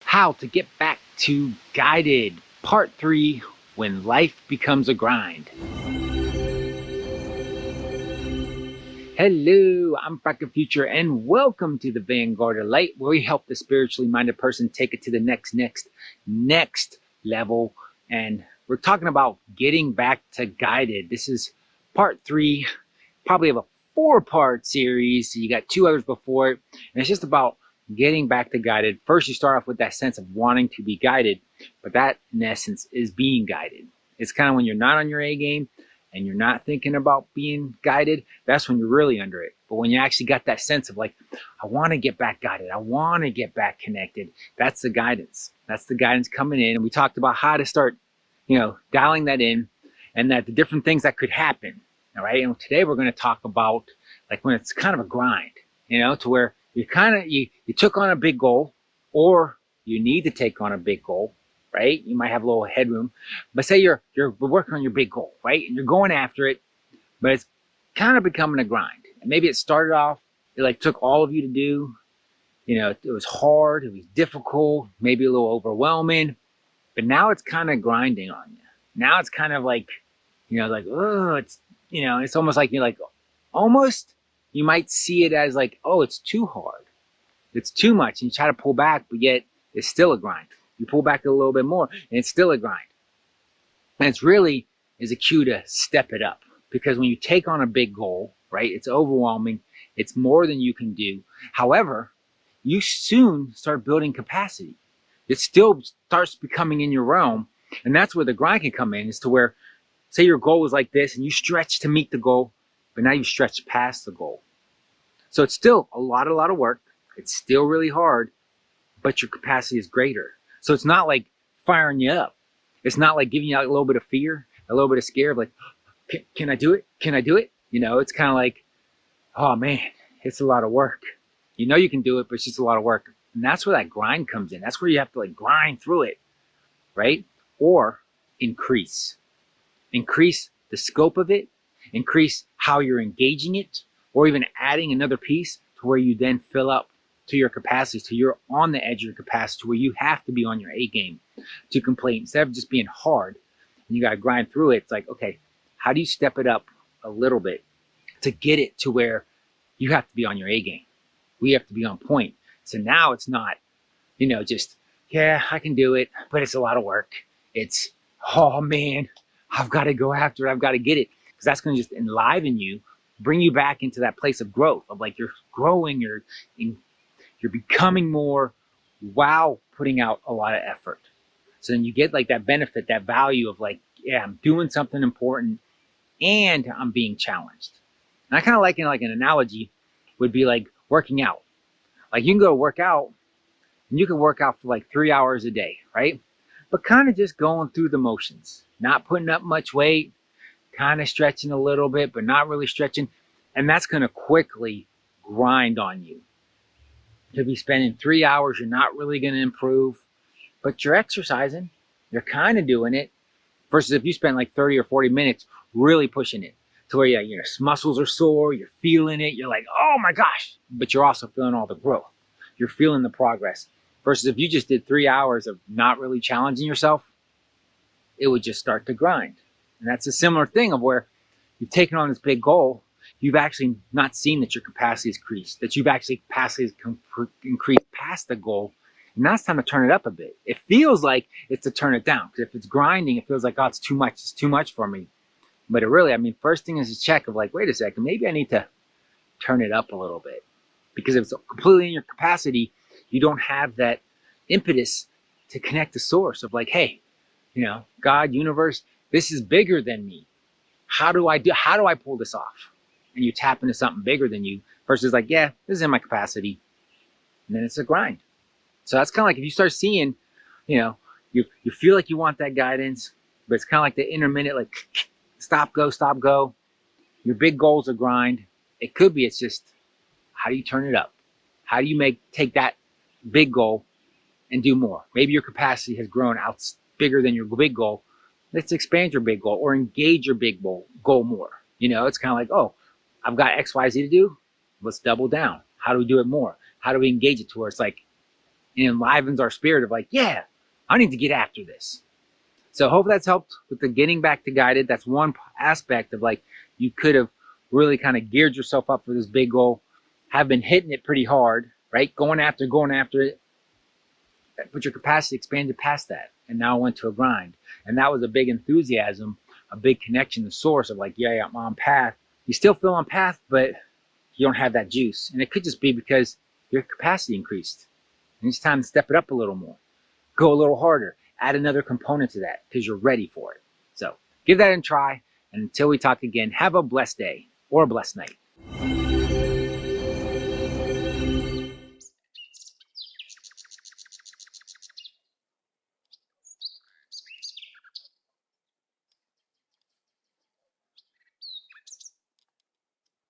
How to get back to guided. Part 3, when life becomes a grind. Hello, I'm Back of Future and welcome to the Vanguard of Light, where we help the spiritually minded person take it to the next level. And we're talking about getting back to guided. This is part 3, probably of a 4-part series. So you got 2 others before it, and it's just about getting back to guided. First, you start off with that sense of wanting to be guided, but that in essence is being guided. It's kind of when you're not on your A game and you're not thinking about being guided, that's when you're really under it. But when you actually got that sense of like, I want to get back guided, I want to get back connected, that's the guidance. That's the guidance coming in. And we talked about how to start, dialing that in, and that the different things that could happen. All right. And today we're going to talk about like when it's kind of a grind, to where you took on a big goal, or you need to take on a big goal, right? You might have a little headroom, but say you're working on your big goal, right? And you're going after it, but it's kind of becoming a grind. And maybe it started off, it like took all of you to do, it was hard, it was difficult, maybe a little overwhelming, but now it's kind of grinding on you. Now it's kind of like, oh, it's almost like you're like, almost, you might see it as like, oh, it's too hard. It's too much. And you try to pull back, but yet it's still a grind. You pull back a little bit more and it's still a grind. And it's really is a cue to step it up, because when you take on a big goal, right, it's overwhelming. It's more than you can do. However, you soon start building capacity. It still starts becoming in your realm. And that's where the grind can come in, is to where, say your goal is like this and you stretch to meet the goal, but now you stretch past the goal. So it's still a lot of work. It's still really hard, but your capacity is greater. So it's not like firing you up. It's not like giving you a little bit of fear, a little bit of scare of like, can I do it? Can I do it? It's kind of like, oh man, it's a lot of work. You can do it, but it's just a lot of work. And that's where that grind comes in. That's where you have to like grind through it, right? Or increase the scope of it, increase how you're engaging it, or even adding another piece to where you then fill up to your capacity, so you're on the edge of your capacity, where you have to be on your A game to complete. Instead of just being hard and you got to grind through it, it's like, okay, how do you step it up a little bit to get it to where you have to be on your A game? We have to be on point. So now it's not, just, yeah, I can do it, but it's a lot of work. It's, oh man, I've got to go after it. I've got to get it. Because that's going to just enliven you, bring you back into that place of growth, of like you're growing, you're becoming more while putting out a lot of effort. So then you get like that benefit, that value of like, yeah, I'm doing something important and I'm being challenged. And I kind of like an analogy would be like working out. Like you can go work out and you can work out for like 3 hours a day, right? But kind of just going through the motions, not putting up much weight, kind of stretching a little bit, but not really stretching. And that's going to quickly grind on you. To be spending 3 hours, you're not really going to improve, but you're exercising. You're kind of doing it. Versus if you spend like 30 or 40 minutes really pushing it to where your muscles are sore, you're feeling it. You're like, oh my gosh, but you're also feeling all the growth. You're feeling the progress. Versus if you just did 3 hours of not really challenging yourself, it would just start to grind. And that's a similar thing of where you've taken on this big goal, you've actually not seen that your capacity has increased, that you've actually capacity has increased past the goal. And now it's time to turn it up a bit. It feels like it's to turn it down. Because if it's grinding, it feels like, oh, it's too much for me. But it really, first thing is a check of like, wait a second, maybe I need to turn it up a little bit. Because if it's completely in your capacity, you don't have that impetus to connect the source of like, hey, God, universe, this is bigger than me. How do I pull this off? And you tap into something bigger than you versus like, yeah, this is in my capacity. And then it's a grind. So that's kind of like if you start seeing, you feel like you want that guidance, but it's kind of like the intermittent, like stop, go. Your big goal's a grind. It could be, it's just, how do you turn it up? How do you take that big goal and do more? Maybe your capacity has grown out bigger than your big goal. Let's expand your big goal or engage your big goal more. It's kind of like, oh, I've got X, Y, Z to do. Let's double down. How do we do it more? How do we engage it to where it's like It enlivens our spirit of like, yeah, I need to get after this. So hope that's helped with the getting back to guided. That's one aspect of like, you could have really kind of geared yourself up for this big goal, have been hitting it pretty hard, right? Going after it, but your capacity expanded past that and now went to a grind. And that was a big enthusiasm, a big connection to source of like, yeah, I'm on path. You still feel on path, but you don't have that juice. And it could just be because your capacity increased. And it's time to step it up a little more. Go a little harder. Add another component to that because you're ready for it. So give that a try. And until we talk again, have a blessed day or a blessed night.